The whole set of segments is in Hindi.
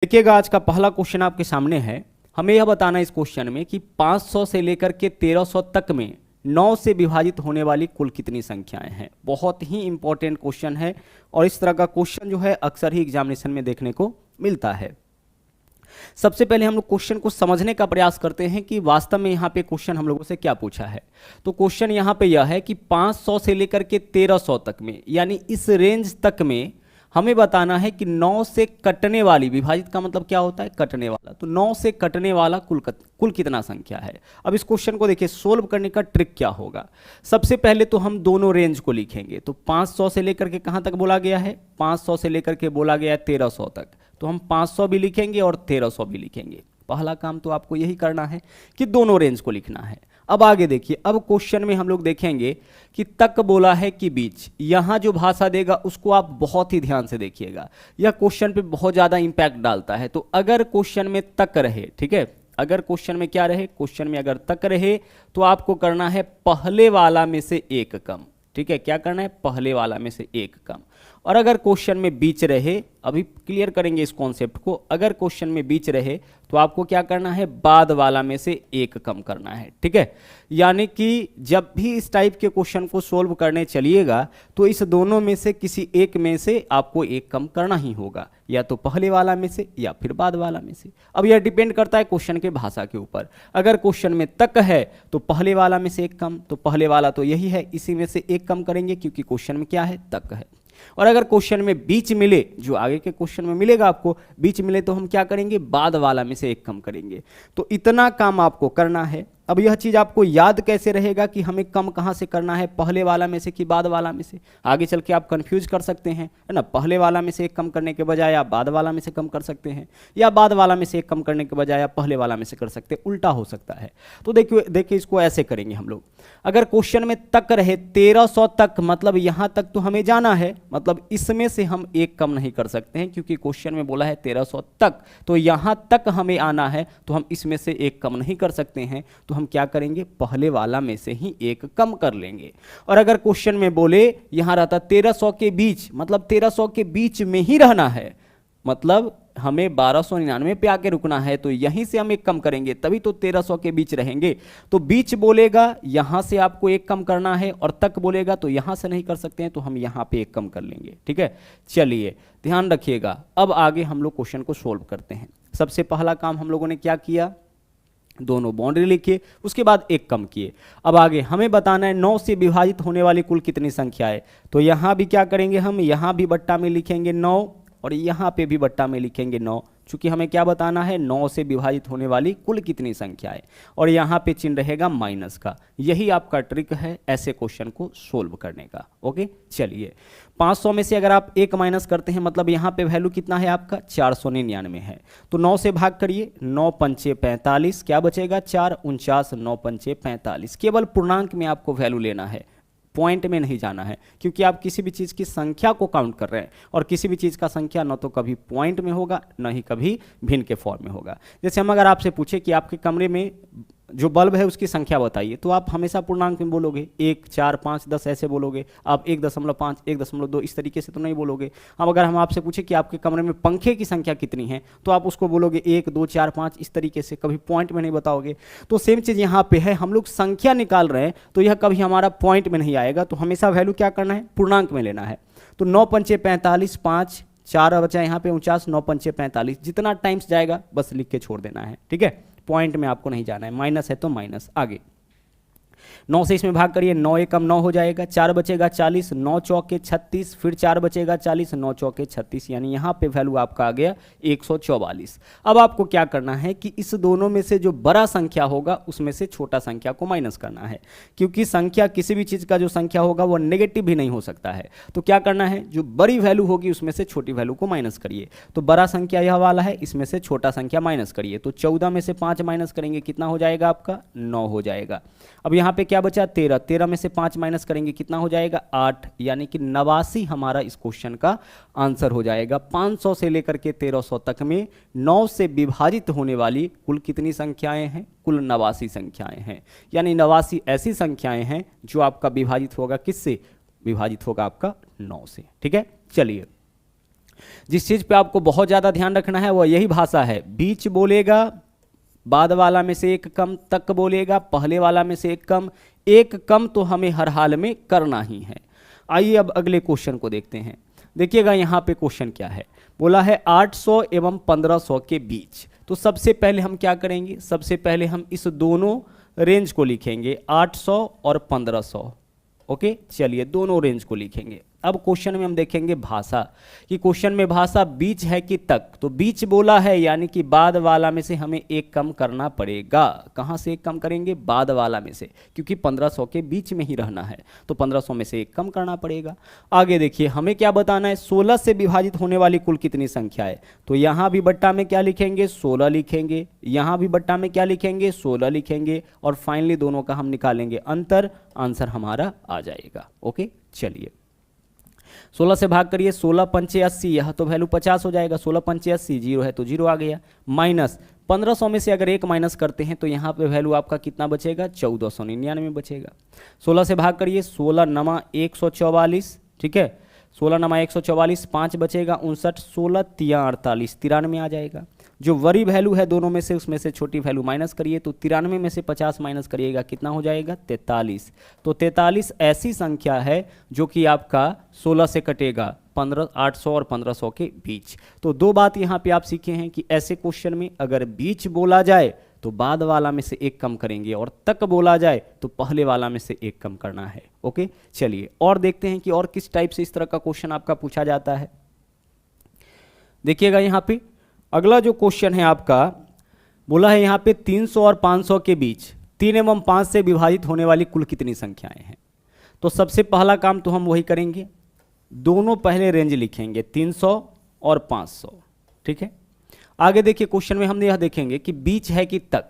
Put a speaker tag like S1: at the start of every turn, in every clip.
S1: देखिएगा, आज का पहला क्वेश्चन आपके सामने है। हमें यह बताना है इस क्वेश्चन में कि 500 से लेकर के 1300 तक में 9 से विभाजित होने वाली कुल कितनी संख्याएं हैं। बहुत ही इंपॉर्टेंट क्वेश्चन है और इस तरह का क्वेश्चन जो है अक्सर ही एग्जामिनेशन में देखने को मिलता है। सबसे पहले हम लोग क्वेश्चन को समझने का प्रयास करते हैं कि वास्तव में यहाँ पे क्वेश्चन हम लोगों से क्या पूछा है। तो क्वेश्चन यहाँ पे यह है कि 500 से लेकर के 1300 तक में, यानी इस रेंज तक में हमें बताना है कि 9 से कटने वाली, विभाजित का मतलब क्या होता है, कटने वाला, तो 9 से कटने वाला कुल कितना संख्या है। अब इस क्वेश्चन को देखिए, सोल्व करने का ट्रिक क्या होगा। सबसे पहले तो हम दोनों रेंज को लिखेंगे। तो 500 से लेकर के कहाँ तक बोला गया है, 500 से लेकर के बोला गया है 1300 तक, तो हम 500 भी लिखेंगे और 1300 भी लिखेंगे। पहला काम तो आपको यही करना है कि दोनों रेंज को लिखना है। अब आगे देखिए, अब क्वेश्चन में हम लोग देखेंगे कि तक बोला है कि बीच। यहां जो भाषा देगा उसको आप बहुत ही ध्यान से देखिएगा, यह क्वेश्चन पे बहुत ज्यादा इंपैक्ट डालता है। तो अगर क्वेश्चन में तक रहे, ठीक है, अगर क्वेश्चन में क्या रहे, क्वेश्चन में अगर तक रहे तो आपको करना है पहले वाला में से एक कम। ठीक है, क्या करना है, पहले वाला में से एक कम। और अगर क्वेश्चन में बीच रहे, अभी क्लियर करेंगे इस कॉन्सेप्ट को, अगर क्वेश्चन में बीच रहे तो आपको क्या करना है, बाद वाला में से एक कम करना है। ठीक है, यानी कि जब भी इस टाइप के क्वेश्चन को सोल्व करने चलिएगा तो इस दोनों में से किसी एक में से आपको एक कम करना ही होगा, या तो पहले वाला में से या फिर बाद वाला में से। अब यह डिपेंड करता है क्वेश्चन के भाषा के ऊपर। अगर क्वेश्चन में तक है तो पहले वाला में से एक कम, तो पहले वाला तो यही है, इसी में से एक कम करेंगे क्योंकि क्वेश्चन में क्या है, तक है। और अगर क्वेश्चन में बीच मिले, जो आगे के क्वेश्चन में मिलेगा आपको, बीच मिले तो हम क्या करेंगे, बाद वाला में से एक कम करेंगे। तो इतना काम आपको करना है। अब यह चीज आपको याद कैसे रहेगा कि हमें कम कहां से करना है, पहले वाला में से कि बाद वाला में से। आगे चल के आप कंफ्यूज कर सकते हैं, है ना। पहले वाला में से एक कम करने के बजाय आप बाद वाला में से कम कर सकते हैं, या बाद वाला में से एक कम करने के बजाय आप पहले वाला में से कर सकते हैं, उल्टा हो सकता है। तो देखिए इसको ऐसे करेंगे हम लोग। अगर क्वेश्चन में तक रहे 1300 तक, मतलब यहां तक तो हमें जाना है, मतलब इसमें से हम एक कम नहीं कर सकते हैं क्योंकि क्वेश्चन में बोला है 1300 तक, तो यहां तक हमें आना है, तो हम इसमें से एक कम नहीं कर सकते हैं। तो हम क्या करेंगे, पहले वाला में से ही एक कम कर लेंगे। और अगर क्वेश्चन में बोले यहां रहता 1300 के बीच, मतलब 1300 के बीच में ही रहना है, मतलब हमें 1299 पे आके रुकना है, तो यहीं से हम एक कम करेंगे, तभी तो 1300 के बीच रहेंगे। तो बीच बोलेगा यहां से आपको एक कम करना है, और तक बोलेगा तो यहां से नहीं कर सकते हैं, तो हम यहां पे एक कम कर लेंगे। ठीक है, चलिए ध्यान रखिएगा। अब आगे हम लोग क्वेश्चन को सोल्व करते हैं। सबसे पहला काम हम लोगों ने क्या किया, दोनों बाउंड्री लिखे, उसके बाद एक कम किए। अब आगे हमें बताना है 9 से विभाजित होने वाली कुल कितनी संख्या है। तो यहां भी क्या करेंगे, हम यहां भी बट्टा में लिखेंगे 9, और यहाँ पे भी बट्टा में लिखेंगे 9, चूंकि हमें क्या बताना है, 9 से विभाजित होने वाली कुल कितनी संख्या है। और यहाँ पे चिन्ह रहेगा माइनस का। यही आपका ट्रिक है ऐसे क्वेश्चन को सोल्व करने का। ओके, चलिए 500 में से अगर आप एक माइनस करते हैं, मतलब यहाँ पे वैल्यू कितना है आपका, 499 है। तो 9 से भाग करिए, 9 पंचे 45, क्या बचेगा 4, 49, 9 पंचे 45। केवल पूर्णांक में आपको वैल्यू लेना है, पॉइंट में नहीं जाना है, क्योंकि आप किसी भी चीज़ की संख्या को काउंट कर रहे हैं, और किसी भी चीज़ का संख्या न तो कभी पॉइंट में होगा, न ही कभी भिन्न के फॉर्म में होगा। जैसे हम अगर आपसे पूछे कि आपके कमरे में जो बल्ब है उसकी संख्या बताइए, तो आप हमेशा पूर्णांक में बोलोगे, 1, 4, 5, 10 ऐसे बोलोगे। आप 1.5, 1.2 इस तरीके से तो नहीं बोलोगे। अब अगर हम आपसे पूछे कि आपके कमरे में पंखे की संख्या कितनी है, तो आप उसको बोलोगे 1, 2, 4, 5 इस तरीके से, कभी पॉइंट में नहीं बताओगे। तो सेम चीज़ यहाँ पे है, हम लोग संख्या निकाल रहे हैं, तो यह कभी हमारा पॉइंट में नहीं आएगा। तो हमेशा वैल्यू क्या करना है, पूर्णांक में लेना है। तो 9 पंचे 45, 5, 4 बचा यहाँ पे 49, 9 पंचे 45, जितना टाइम्स जाएगा बस लिख के छोड़ देना है। ठीक है, पॉइंट में आपको नहीं जाना है, माइनस है तो माइनस। आगे 9 से इसमें भाग करिए, 9 एकम 9 हो जाएगा, 4 बचेगा 40, 9 चौके 36, फिर 4 बचेगा 40, 9 चौके 36, यानी यहाँ पे वैल्यू आपका आ गया 144। अब आपको क्या करना है कि इस दोनों में से जो बड़ा संख्या होगा उसमें से छोटा संख्या को माइनस करना है, क्योंकि संख्या किसी भी चीज़ का जो संख्या होगा वो नेगेटिव भी नहीं हो सकता है। तो क्या करना है, जो बड़ी वैल्यू होगी उसमें से छोटी वैल्यू को माइनस करिए। तो बड़ा संख्या यह वाला है, इसमें से छोटा संख्या माइनस करिए। तो 14 में से 5 माइनस करेंगे, कितना हो जाएगा आपका, 9 हो जाएगा। अब यहाँ पे क्या बचा, 13, 13 में से 5 माइनस करेंगे, कितना हो जाएगा, 8, यानी कि 89 हमारा इस क्वेश्चन का आंसर हो जाएगा। 500 से लेकर के 1300 तक में 9 से विभाजित होने वाली कुल कितनी संख्याएं हैं, कुल 89 संख्याएं हैं। यानी 89 ऐसी संख्याएं हैं जो आपका विभाजित होगा, किससे विभाजित होगा, आपका 9 से। ठीक है, चलिए जिस चीज पे आपको बहुत ज्यादा ध्यान रखना है वो यही भाषा है, बीच बोलेगा, बाद वाला में से एक कम, तक बोलेगा, पहले वाला में से एक कम तो हमें हर हाल में करना ही है। आइए अब अगले क्वेश्चन को देखते हैं। देखिएगा यहाँ पे क्वेश्चन क्या है, बोला है 800 एवं 1500 के बीच। तो सबसे पहले हम क्या करेंगे, सबसे पहले हम इस दोनों रेंज को लिखेंगे, 800 और 1500। ओके, चलिए दोनों रेंज को लिखेंगे। अब क्वेश्चन में हम देखेंगे भाषा, कि क्वेश्चन में भाषा बीच है कि तक। तो बीच बोला है यानी कि बाद वाला में से हमें एक कम करना पड़ेगा। कहाँ से एक कम करेंगे, बाद वाला में से, क्योंकि 1500 के बीच में ही रहना है, तो 1500 में से एक कम करना पड़ेगा। आगे देखिए हमें क्या बताना है, 16 से विभाजित होने वाली कुल कितनी संख्या है। तो यहाँ भी बट्टा में क्या लिखेंगे, 16 लिखेंगे, यहाँ भी बट्टा में क्या लिखेंगे, 16 लिखेंगे, और फाइनली दोनों का हम निकालेंगे अंतर, आंसर हमारा आ जाएगा। ओके, चलिए 16 से भाग करिए, 16 पंचे 80, यह तो वैल्यू 50 हो जाएगा, 16 पंचे 80, जीरो है तो जीरो आ गया, माइनस 1500 में से अगर एक माइनस करते हैं तो यहाँ पे वैल्यू आपका कितना बचेगा, 1499 बचेगा। 16 से भाग करिए, 16 नमा 144, ठीक है, 16 नमा 144, 5 बचेगा 59, 16 तिया 48, 93 आ जाएगा। जो बड़ी वैल्यू है दोनों में से, उसमें से छोटी वैल्यू माइनस करिए, तो 93 में से 50 माइनस करिएगा, कितना हो जाएगा, 43। तो 43 ऐसी संख्या है जो कि आपका 16 से कटेगा, 800 और 1500 के बीच। तो दो बात यहाँ पे आप सीखे हैं कि ऐसे क्वेश्चन में अगर बीच बोला जाए तो बाद वाला में से एक कम करेंगे, और तक बोला जाए तो पहले वाला में से एक कम करना है। ओके, चलिए और देखते हैं कि और किस टाइप से इस तरह का क्वेश्चन आपका पूछा जाता है। देखिएगा यहाँ पे अगला जो क्वेश्चन है आपका, बोला है यहाँ पे 300 और 500 के बीच 3 एवं 5 से विभाजित होने वाली कुल कितनी संख्याएं हैं। तो सबसे पहला काम तो हम वही करेंगे, दोनों पहले रेंज लिखेंगे, 300 और 500, ठीक है। आगे देखिए क्वेश्चन में हम यह देखेंगे कि बीच है कि तक।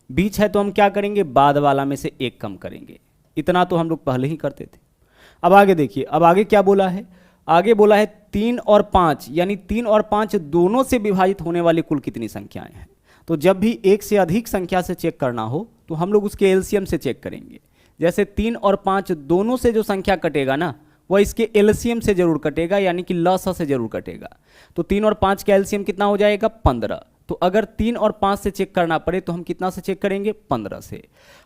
S1: बीच है तो हम क्या करेंगे, बाद वाला में से एक कम करेंगे, इतना तो हम लोग पहले ही करते थे। अब आगे देखिए, अब आगे क्या बोला है, आगे बोला है 3 और 5, यानी 3 और 5 दोनों से विभाजित होने वाली कुल कितनी संख्याएं हैं। तो जब भी एक से अधिक संख्या से चेक करना हो तो हम लोग उसके एलसीएम से चेक करेंगे। जैसे 3 और 5 दोनों से जो संख्या कटेगा ना, वह इसके एलसीएम से जरूर कटेगा, यानी कि लसा से जरूर कटेगा। तो 3 और 5 का एलसीएम कितना हो जाएगा, 15। तो अगर 3 और 5 से चेक करना पड़े तो हम कितना से चेक करेंगे, 15 से।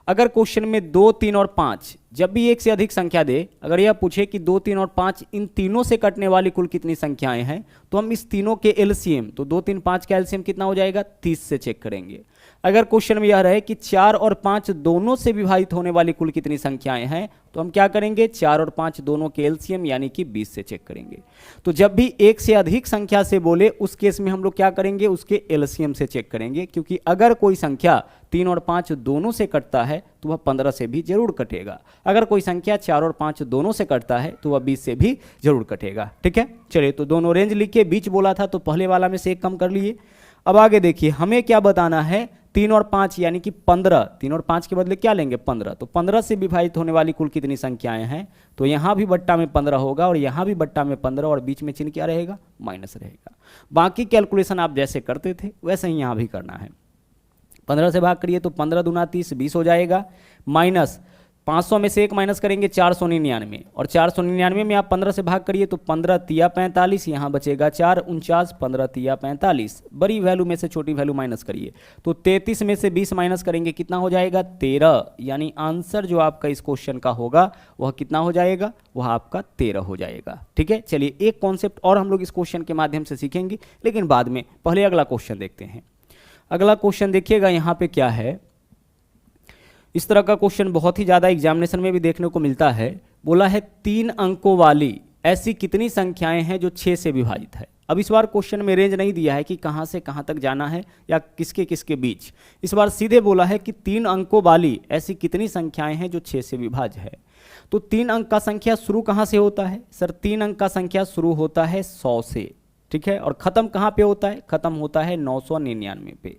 S1: अगर क्वेश्चन में 2, 3 और 5 जब भी एक से अधिक संख्या दे, अगर यह पूछे कि 2, 3 और 5 इन तीनों से कटने वाली कुल कितनी संख्याएं हैं, तो हम इस तीनों के एलसीएम, तो 2, 3, 5 का एलसीएम कितना हो जाएगा, 30 से चेक करेंगे। अगर क्वेश्चन में यह रहे कि 4 और 5 दोनों से विभाजित होने वाली कुल कितनी संख्याएं हैं, तो हम क्या करेंगे, 4 और 5 दोनों के एलसीएम यानी कि 20 से चेक करेंगे। तो जब भी एक से अधिक संख्या से बोले उस केस में हम लोग क्या करेंगे, उसके एलसीएम से चेक करेंगे, क्योंकि अगर कोई संख्या 3 और 5 दोनों से कटता है तो वह 15 से भी जरूर कटेगा। अगर कोई संख्या 4 और 5 दोनों से कटता है तो वह 20 से भी जरूर कटेगा, ठीक है। चलिए तो दोनों रेंज लिख के, बीच बोला था तो पहले वाला में से एक कम कर लिए। अब आगे देखिए हमें क्या बताना है, 3 और 5 यानी कि 15, 3 और 5 के बदले क्या लेंगे, 15। तो 15 से विभाजित होने वाली कुल कितनी संख्याएं हैं, तो यहां भी बट्टा में 15 होगा और यहां भी बट्टा में 15, और बीच में चिन्ह क्या रहेगा, माइनस रहेगा। बाकी कैलकुलेशन आप जैसे करते थे वैसे ही यहां भी करना है। 15 से भाग करिए तो 15 दूना 30, 20 हो जाएगा, माइनस 500 में से एक माइनस करेंगे 499, और 499 में आप 15 से भाग करिए तो 15 तिया 45, यहाँ बचेगा 4, 49, 15 तिया 45। बड़ी वैल्यू में से छोटी वैल्यू माइनस करिए तो 33 में से 20 माइनस करेंगे, कितना हो जाएगा, 13। यानी आंसर जो आपका इस क्वेश्चन का होगा वह कितना हो जाएगा, वह आपका 13 हो जाएगा, ठीक है। चलिए एक कॉन्सेप्ट और हम लोग इस क्वेश्चन के माध्यम से सीखेंगे, लेकिन बाद में, पहले अगला क्वेश्चन देखते हैं। अगला क्वेश्चन देखिएगा यहाँ पे क्या है। इस तरह का क्वेश्चन बहुत ही ज़्यादा एग्जामिनेशन में भी देखने को मिलता है। बोला है 3 अंकों वाली ऐसी कितनी संख्याएं हैं जो 6 से विभाजित है। अब इस बार क्वेश्चन में रेंज नहीं दिया है कि कहाँ से कहाँ तक जाना है या किसके किसके बीच। इस बार सीधे बोला है कि 3 अंकों वाली ऐसी कितनी संख्याएं हैं जो 6 से विभाज्य है। तो 3 अंक का संख्या शुरू कहाँ से होता है, सर 3 अंक का संख्या शुरू होता है 100 से, ठीक है, और ख़त्म कहाँ पे होता है, ख़त्म होता है 999 पे।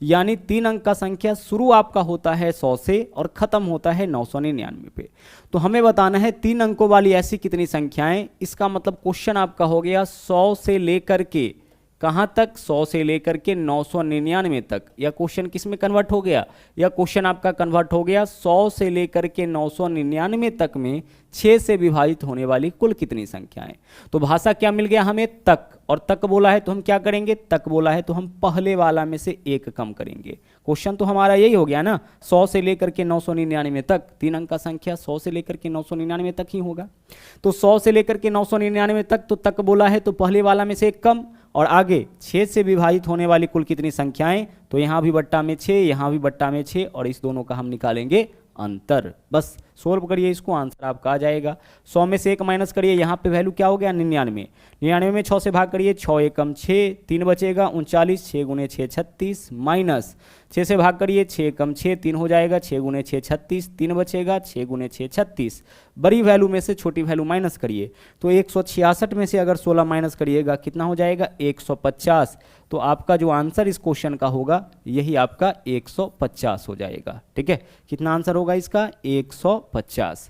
S1: यानी 3 अंक का संख्या शुरू आपका होता है 100 से और ख़त्म होता है 999 पे। तो हमें बताना है 3 अंकों वाली ऐसी कितनी संख्याएं। इसका मतलब क्वेश्चन आपका हो गया 100 से लेकर के कहाँ तक, 100 से लेकर के 999 तक। यह क्वेश्चन किस में कन्वर्ट हो गया, यह क्वेश्चन आपका कन्वर्ट हो गया 100 से लेकर के 999 तक में 6 से विभाजित होने वाली कुल कितनी संख्याएं। तो भाषा क्या मिल गया हमें, तक, और तक बोला है तो हम क्या करेंगे, तक बोला है तो हम पहले वाला में से एक कम करेंगे। क्वेश्चन तो हमारा यही हो गया ना, 100 से लेकर के 999 तक, 3 अंक का संख्या 100 से लेकर के 999 तक ही होगा। तो 100 से लेकर के 999 तक, तो तक बोला है तो पहले वाला में से एक कम, और आगे 6 से विभाजित होने वाली कुल कितनी संख्याएं, तो यहां भी बट्टा में 6, यहां भी बट्टा में 6, और इस दोनों का हम निकालेंगे अंतर। बस सोल्व करिए इसको, आंसर आपका आ जाएगा। 100 में से 1 माइनस करिए, यहाँ पे वैल्यू क्या हो गया 99, 99 में 6 से भाग करिए, 6 एकम 6, 3 बचेगा 39, 6 गुने 6 36, माइनस 6 से भाग करिए, 6 एकम 6, 3 हो जाएगा, 6 गुने 6 36, 3 बचेगा, 6 गुने 6 36, बड़ी वैल्यू में से छोटी वैल्यू माइनस करिए, तो 166 में से अगर 16 माइनस करिएगा कितना हो जाएगा 150। तो आपका जो आंसर इस क्वेश्चन का होगा यही आपका 150 हो जाएगा। ठीक है, कितना आंसर होगा इसका 150।